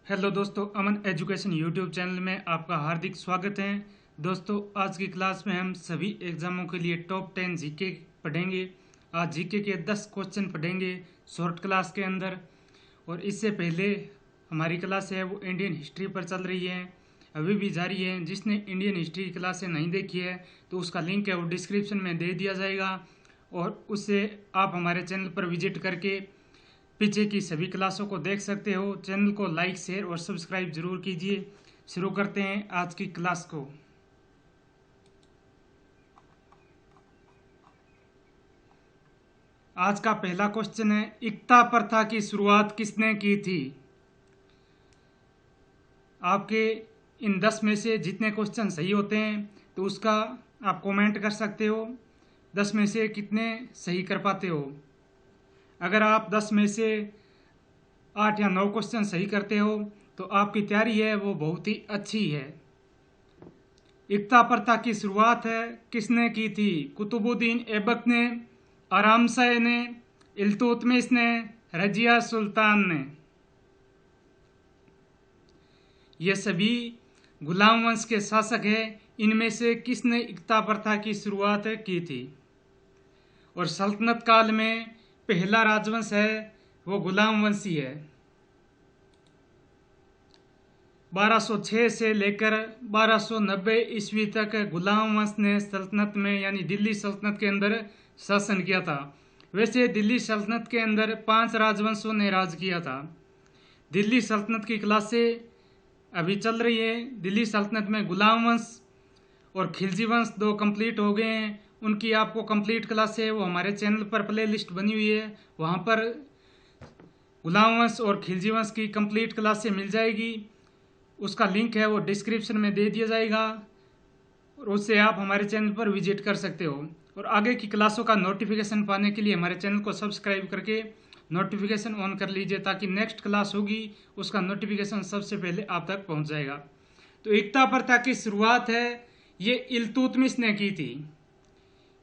Hello दोस्तों, अमन education YouTube channel में आपका हार्दिक स्वागत है। दोस्तों, आज की क्लास में हम सभी एग्जामों के लिए टॉप 10 जीके पढ़ेंगे। आज जीके के 10 क्वेश्चन पढ़ेंगे शॉर्ट क्लास के अंदर। और इससे पहले हमारी क्लास है वो इंडियन हिस्ट्री पर चल रही है, अभी भी जारी है। जिसने इंडियन हिस्ट्री की क्लासें नहीं देखी है तो उसका लिंक है वो डिस्क्रिप्शन में दे दिया जाएगा, और उससे आप हमारे चैनल पर विजिट करके पीछे की सभी क्लासों को देख सकते हो। चैनल को लाइक, शेयर और सब्सक्राइब जरूर कीजिए। शुरू करते हैं आज की क्लास को। आज का पहला क्वेश्चन है, इक्ता प्रथा की शुरुआत किसने की थी? आपके इन 10 में से जितने क्वेश्चन सही होते हैं तो उसका आप कमेंट कर सकते हो। 10 में से कितने सही कर पाते हो। अगर आप 10 में से 8 या 9 क्वेश्चन सही करते हो तो आपकी तैयारी है वो बहुत ही अच्छी है। इक्ता प्रथा की शुरुआत है किसने की थी? कुतुबुद्दीन ऐबक ने, आरामशाह ने, इल्तुतमिश ने, रजिया सुल्तान ने। ये सभी गुलाम वंश के शासक हैं। इनमें से किसने इक्ता प्रथा की शुरुआत की थी? और सल्तनत काल में पहला राजवंश है वो गुलाम वंशी है। 1206 से लेकर 1290 ईस्वी तक गुलाम वंश ने सल्तनत में यानी दिल्ली सल्तनत के अंदर शासन किया था। वैसे दिल्ली सल्तनत के अंदर 5 राजवंशों ने राज किया था। दिल्ली सल्तनत की क्लासें अभी चल रही है। दिल्ली सल्तनत में गुलाम वंश और खिलजी वंश 2 कंप्लीट हो गए हैं। उनकी आपको कंप्लीट क्लासें वो हमारे चैनल पर प्ले लिस्ट बनी हुई है, वहाँ पर गुलाम वंश और खिलजी वंश की कंप्लीट क्लासें मिल जाएगी। उसका लिंक है वो डिस्क्रिप्शन में दे दिया जाएगा, और उससे आप हमारे चैनल पर विजिट कर सकते हो। और आगे की क्लासों का नोटिफिकेशन पाने के लिए हमारे चैनल को सब्सक्राइब करके नोटिफिकेशन ऑन कर लीजिए, ताकि नेक्स्ट क्लास होगी उसका नोटिफिकेशन सबसे पहले आप तक पहुंच जाएगा। तो इक्ता प्रथा की शुरुआत है ये इल्तुतमिश ने की थी।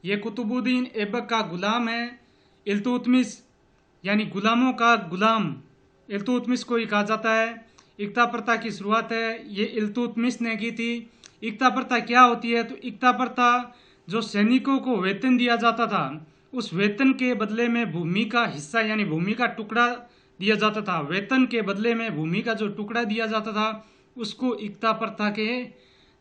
ये कुतुबुद्दीन ऐबक का गुलाम है। इल्तुतमिश यानी गुलामों का गुलाम इल्तुतमिश को ही कहा जाता है। इक्ता प्रथा की शुरुआत है ये इल्तुतमिश ने की थी। इक्ता प्रथा क्या होती है? तो इक्ता प्रथा जो सैनिकों को वेतन दिया जाता था, उस वेतन के बदले में भूमि का हिस्सा यानी भूमि का टुकड़ा दिया जाता था। वेतन के बदले में भूमि का जो टुकड़ा दिया जाता था उसको इक्ता प्रथा के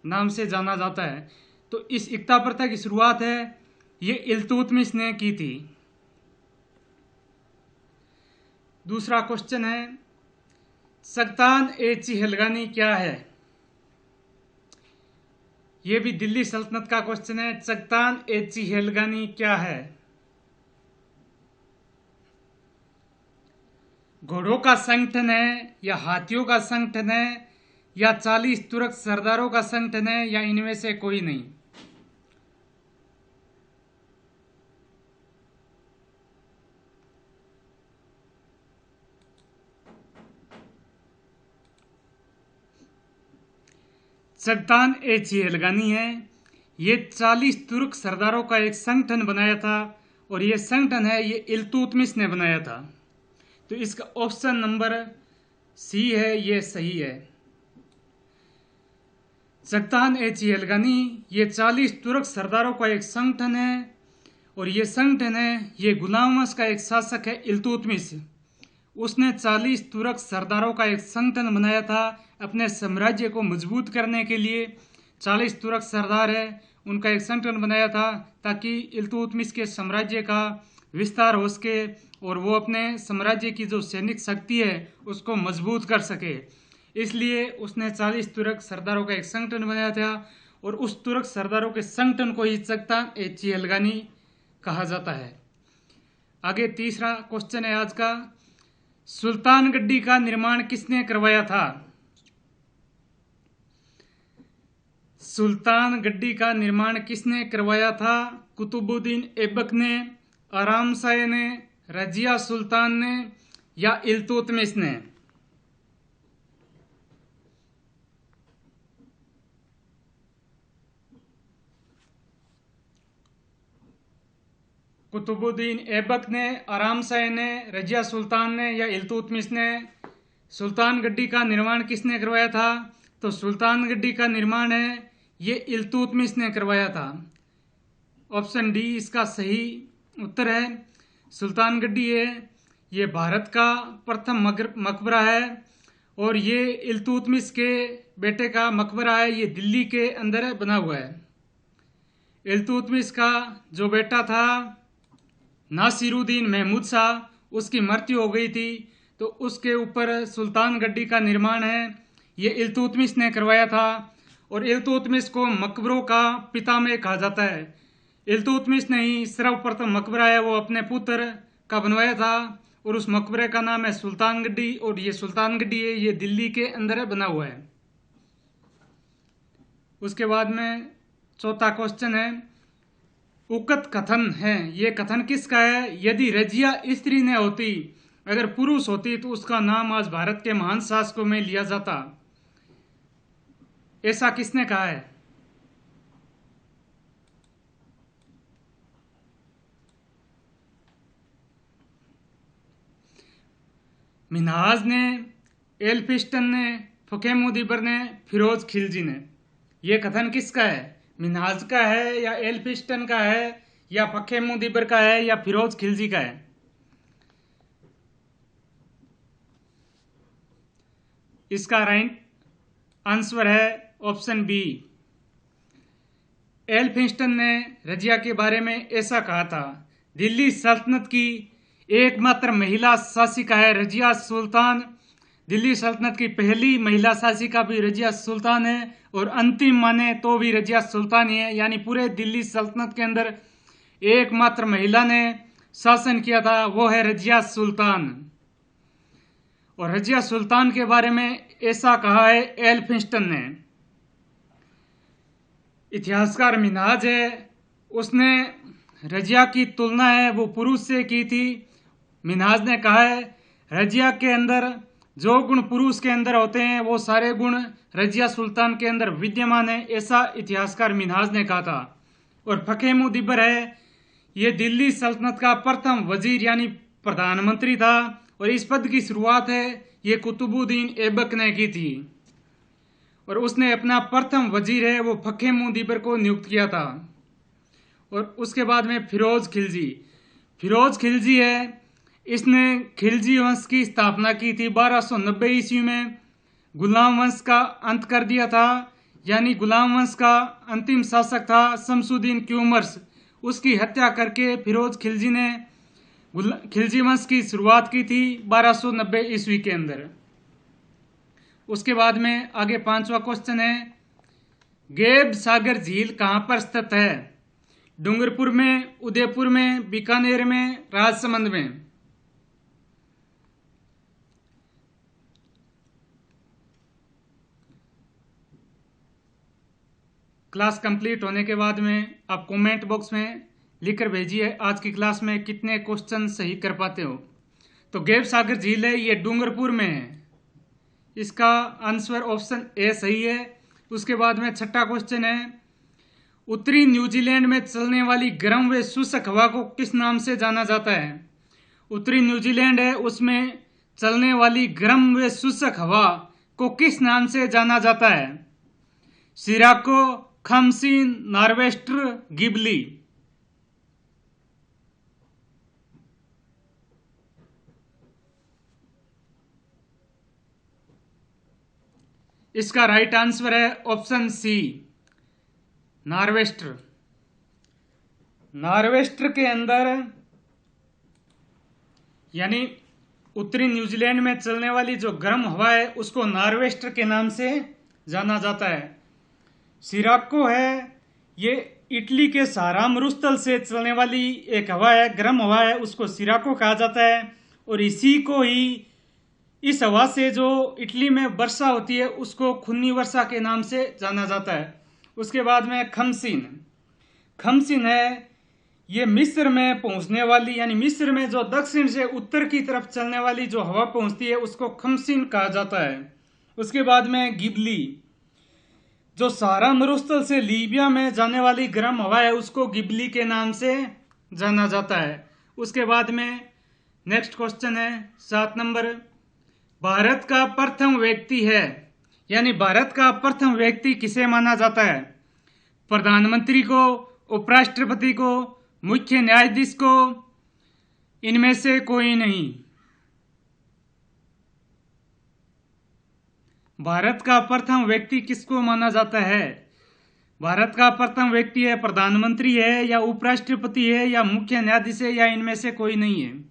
नाम से जाना जाता है। तो इस इक्ता प्रथा की शुरुआत है ये इल्तुतमिश ने की थी। दूसरा क्वेश्चन है, सख्तान ए चिहलगानी क्या है? यह भी दिल्ली सल्तनत का क्वेश्चन है। सख्तान ए चिहलगानी क्या है? घोड़ों का संगठन है, या हाथियों का संगठन है, या 40 तुर्क सरदारों का संगठन है, या इनमें से कोई नहीं? सख्तान ए चिहलगानी है ये 40 तुर्क सरदारों का एक संगठन बनाया था, और ये संगठन है ये इल्तुतमिश ने बनाया था। तो इसका ऑप्शन नंबर सी है, ये सही है। सख्तान ए चिहलगानी ये 40 तुर्क सरदारों का एक संगठन है, और ये संगठन है ये गुलाम वंश का एक शासक है इल्तुतमिश। उसने 40 तुर्क सरदारों का एक संगठन बनाया था अपने साम्राज्य को मजबूत करने के लिए। 40 तुर्क सरदार है उनका एक संगठन बनाया था ताकि इल्तुतमिश के साम्राज्य का विस्तार हो सके और वो अपने साम्राज्य की जो सैनिक शक्ति है उसको मजबूत कर सके। इसलिए उसने 40 तुर्क सरदारों का एक संगठन बनाया था, और उस तुर्क सरदारों के संगठन को ही सख्तान ए चिहलगानी कहा जाता है। आगे तीसरा क्वेश्चन है आज का, सुल्तानगड्डी का निर्माण किसने करवाया था? सुल्तानगड्डी का निर्माण किसने करवाया था? कुतुबुद्दीन ऐबक ने, आरामशाह ने, रजिया सुल्तान ने, या इल्तुतमिश ने? कुतुबुद्दीन ऐबक ने, आरामशाह ने, रजिया सुल्तान ने, या इल्तुतमिश ने? सुल्तान गड्डी का निर्माण किसने करवाया था? तो सुल्तान गड्डी का निर्माण है ये इल्तुतमिश ने करवाया था। ऑप्शन डी इसका सही उत्तर है। सुल्तान गड्डी है ये भारत का प्रथम मकबरा है और ये इल्तुतमिश के बेटे का मकबरा है। ये दिल्ली के अंदर बना हुआ है। इल्तुतमिश का जो बेटा था नासिरुद्दीन महमूद शाह, उसकी मृत्यु हो गई थी, तो उसके ऊपर सुल्तान गड्डी का निर्माण है ये इल्तुतमिश ने करवाया था। और इल्तुतमिश को मकबरों का पितामह कहा जाता है। इल्तुतमिश ने ही सर्वप्रथम मकबरा है वो अपने पुत्र का बनवाया था और उस मकबरे का नाम है सुल्तान गड्डी। और ये सुल्तान गड्डी है ये दिल्ली के अंदर बना हुआ है। उसके बाद में चौथा क्वेश्चन है, उकत कथन है ये कथन किसका है? यदि रजिया स्त्री ने होती, अगर पुरुष होती तो उसका नाम आज भारत के महान शासकों में लिया जाता। ऐसा किसने कहा है? मिन्हाज ने, एल्फिंस्टन ने, फकीमुद्दीन ने, फिरोज खिलजी ने। ये कथन किसका है? मिन्हाज का है या एल्फिंस्टन का है या फकीमुद्दीन का है या फिरोज खिलजी का है? इसका राइट आंसर है ऑप्शन बी। एल्फिंस्टन ने रजिया के बारे में ऐसा कहा था, दिल्ली सल्तनत की एकमात्र महिला शासिका है रजिया सुल्तान। दिल्ली सल्तनत की पहली महिला शासिका भी रजिया सुल्तान है और अंतिम माने तो भी रजिया सुल्तान ही है। यानी पूरे दिल्ली सल्तनत के अंदर एकमात्र महिला ने शासन किया था वो है रजिया सुल्तान। और रजिया सुल्तान के बारे में ऐसा कहा है एल्फिंस्टन ने। इतिहासकार मिन्हाज है उसने रजिया की तुलना है वो पुरुष से की थी। मिन्हाज ने कहा है रजिया के अंदर जो गुण पुरुष के अंदर होते हैं वो सारे गुण रजिया सुल्तान के अंदर विद्यमान है, ऐसा इतिहासकार मिन्हाज ने कहा था। और फकीमुद्दीन है ये दिल्ली सल्तनत का प्रथम वजीर यानी प्रधानमंत्री था और इस पद की शुरुआत है ये कुतुबुद्दीन ऐबक ने की थी और उसने अपना प्रथम वजीर है वो फकीमुद्दीन को नियुक्त किया था। और उसके बाद में फिरोज खिलजी है इसने खिलजी वंश की स्थापना की थी 1290 ईस्वी में। गुलाम वंश का अंत कर दिया था, यानी गुलाम वंश का अंतिम शासक था शमसुद्दीन क्यूमर्स, उसकी हत्या करके फिरोज खिलजी ने खिलजी वंश की शुरुआत की थी 1290 ईस्वी के अंदर। उसके बाद में आगे पांचवा क्वेश्चन है, गैब सागर झील कहाँ पर स्थित है? डूंगरपुर में, उदयपुर में, बीकानेर में, राजसमंद में। क्लास कंप्लीट होने के बाद में आप कमेंट बॉक्स में लिखकर भेजिए आज की क्लास में कितने क्वेश्चन सही कर पाते हो। तो गैब सागर झील है ये डूंगरपुर में है, इसका आंसर ऑप्शन ए सही है। उसके बाद में छठा क्वेश्चन है, उत्तरी न्यूजीलैंड में चलने वाली गर्म व शुष्क हवा को किस नाम से जाना जाता है? उत्तरी न्यूजीलैंड है उसमें चलने वाली गर्म व शुष्क हवा को किस नाम से जाना जाता है? सिराको, खमसीन, नॉर्वेस्टर, गिबली। इसका राइट आंसर है ऑप्शन सी, नॉर्वेस्टर। नॉर्वेस्टर के अंदर यानी उत्तरी न्यूजीलैंड में चलने वाली जो गर्म हवा है उसको नॉर्वेस्टर के नाम से जाना जाता है। सिराको है ये इटली के सहारा मरुस्थल से चलने वाली एक हवा है, गर्म हवा है, उसको सिराको कहा जाता है। और इसी को ही इस हवा से जो इटली में वर्षा होती है उसको खुन्नी वर्षा के नाम से जाना जाता है। उसके बाद में खमसीन है ये मिस्र में पहुंचने वाली यानी मिस्र में जो दक्षिण से उत्तर की तरफ चलने वाली जो हवा पहुंचती है उसको खमसीन कहा जाता है। उसके बाद में गिबली जो सहारा मरुस्थल से लीबिया में जाने वाली गर्म हवा है उसको गिबली के नाम से जाना जाता है। उसके बाद में नेक्स्ट क्वेश्चन है 7 नंबर, भारत का प्रथम व्यक्ति है, यानी भारत का प्रथम व्यक्ति किसे माना जाता है? प्रधानमंत्री को, उपराष्ट्रपति को, मुख्य न्यायाधीश को, इनमें से कोई नहीं। भारत का प्रथम व्यक्ति किसको माना जाता है? भारत का प्रथम व्यक्ति है, प्रधानमंत्री है, या उपराष्ट्रपति है, या मुख्य न्यायाधीश है, या इनमें से कोई नहीं है।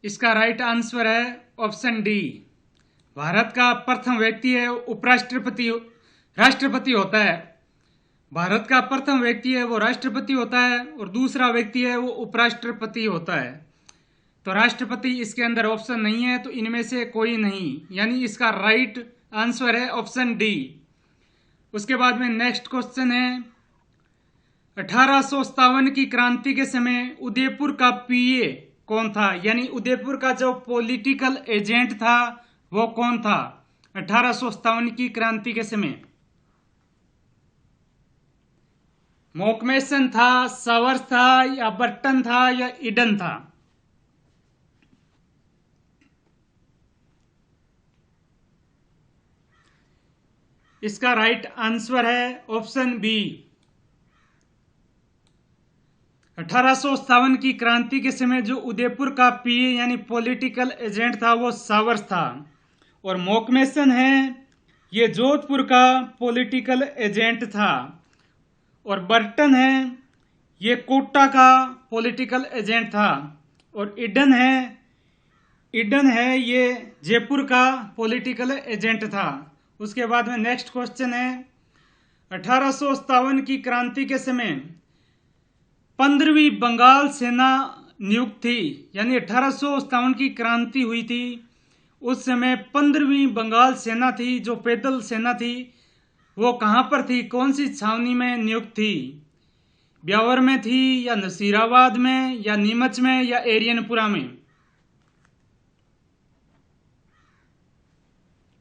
इसका राइट आंसर है ऑप्शन डी। भारत का प्रथम व्यक्ति है उपराष्ट्रपति, राष्ट्रपति होता है। भारत का प्रथम व्यक्ति है वो राष्ट्रपति होता है, और दूसरा व्यक्ति है वो उपराष्ट्रपति होता है। तो राष्ट्रपति इसके अंदर ऑप्शन नहीं है, तो इनमें से कोई नहीं, यानी इसका राइट आंसर है ऑप्शन डी। उसके बाद में नेक्स्ट क्वेश्चन है, 1857 की क्रांति के समय उदयपुर का पीए कौन था? यानी उदयपुर का जो पॉलिटिकल एजेंट था वो कौन था 1857 की क्रांति के समय? मॉकमेसन था, सावर्स था, या बर्टन था, या ईडन था? इसका राइट आंसर है ऑप्शन बी। 1857 की क्रांति के समय जो उदयपुर का पीए यानी पॉलिटिकल एजेंट था वो सावर्स था, और मॉकमेसन है ये जोधपुर का पॉलिटिकल एजेंट था, और बर्टन है ये कोटा का पॉलिटिकल एजेंट था, और ईडन है ये जयपुर का पॉलिटिकल एजेंट था। उसके बाद में नेक्स्ट क्वेश्चन है, 1857 की क्रांति के समय 15वीं बंगाल सेना नियुक्त थी, यानी 1857 की क्रांति हुई थी उस समय 15वीं बंगाल सेना थी, जो पैदल सेना थी, वो कहाँ पर थी, कौन सी छावनी में नियुक्त थी? ब्यावर में थी, या नसीराबाद में, या नीमच में, या एरियनपुरा में?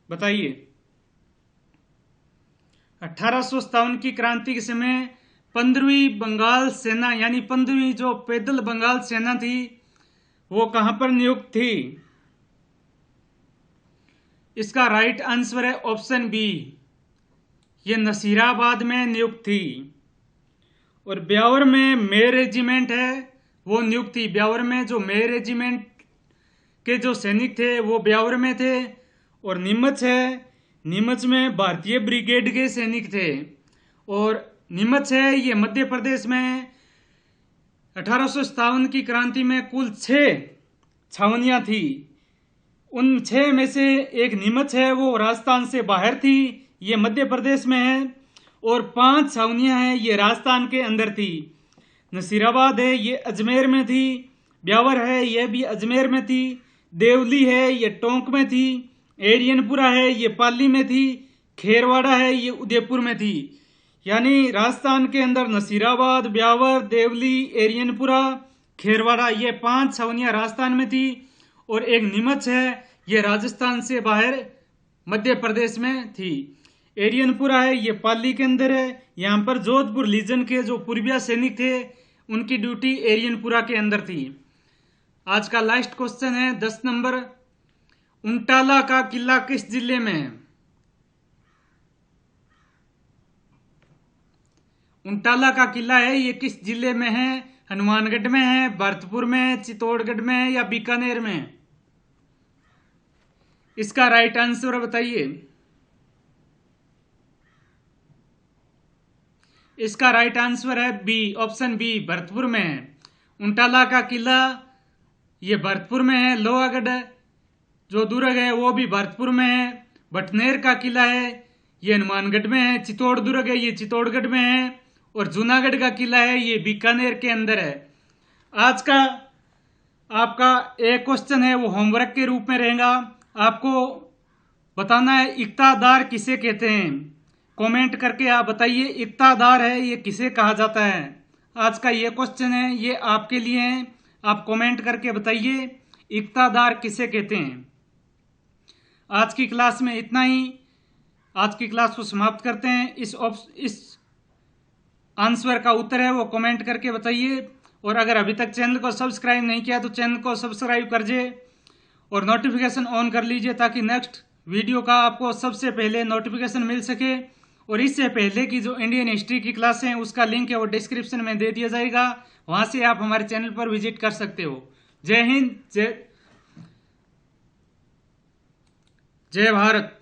बताइए। 1857 की क्रांति के समय 15वीं बंगाल सेना यानी 15वीं जो पैदल बंगाल सेना थी वो कहां पर नियुक्त थी? इसका राइट आंसर है ऑप्शन बी, ये नसीराबाद में नियुक्त थी। और ब्यावर में मेयर रेजिमेंट है वो नियुक्त थी। ब्यावर में जो मेयर रेजिमेंट के जो सैनिक थे वो ब्यावर में थे। और नीमच है, नीमच में भारतीय ब्रिगेड के सैनिक थे। और नीमच है ये मध्य प्रदेश में 1857 की क्रांति में कुल 6 छावनियां थी। उन 6 में से एक नीमच है वो राजस्थान से बाहर थी, ये मध्य प्रदेश में है। और 5 छावनियां हैं ये राजस्थान के अंदर थी। नसीराबाद है ये अजमेर में थी, ब्यावर है ये भी अजमेर में थी, देवली है ये टोंक में थी, एरियनपुरा है ये पाली में थी, खेरवाड़ा है ये उदयपुर में थी। यानी राजस्थान के अंदर नसीराबाद, ब्यावर, देवली, एरियनपुरा, खेरवाड़ा ये 5 छावनियां राजस्थान में थी। और एक नीमच है ये राजस्थान से बाहर मध्य प्रदेश में थी। एरियनपुरा है ये पाली के अंदर है। यहाँ पर जोधपुर लीजन के जो पूर्विया सैनिक थे उनकी ड्यूटी एरियनपुरा के अंदर थी। आज का लास्ट क्वेश्चन है 10 नंबर, उंटाला का किला किस जिले में है? उंटाला का किला है ये किस जिले में है? हनुमानगढ़ में है, भरतपुर में है, चित्तौड़गढ़ में है, या बीकानेर में है? इसका राइट आंसर बताइए। इसका राइट आंसर है बी, ऑप्शन बी, भरतपुर में है। उंटाला का किला ये भरतपुर में है। लोहागढ़ जो दुर्ग है वो भी भरतपुर में है। भटनेर का किला है ये हनुमानगढ़ में है। चित्तौड़ दुर्ग है ये चित्तौड़गढ़ में है। और जूनागढ़ का किला है ये बीकानेर के अंदर है। आज का आपका एक क्वेश्चन है वो होमवर्क के रूप में रहेगा। आपको बताना है इक्तादार किसे कहते हैं। कमेंट करके आप बताइए इक्तादार है ये किसे कहा जाता है। आज का ये क्वेश्चन है ये आपके लिए है। आप कमेंट करके बताइए इक्तादार किसे कहते हैं। आज की क्लास में इतना ही। आज की क्लास को समाप्त करते हैं। इस आंसर का उत्तर है वो कमेंट करके बताइए। और अगर अभी तक चैनल को सब्सक्राइब नहीं किया तो चैनल को सब्सक्राइब कर दीजिए और नोटिफिकेशन ऑन कर लीजिए ताकि नेक्स्ट वीडियो का आपको सबसे पहले नोटिफिकेशन मिल सके। और इससे पहले की जो इंडियन हिस्ट्री की क्लासें हैं उसका लिंक है वो डिस्क्रिप्शन में दे दिया जाएगा, वहां से आप हमारे चैनल पर विजिट कर सकते हो। जय हिंद, जय भारत।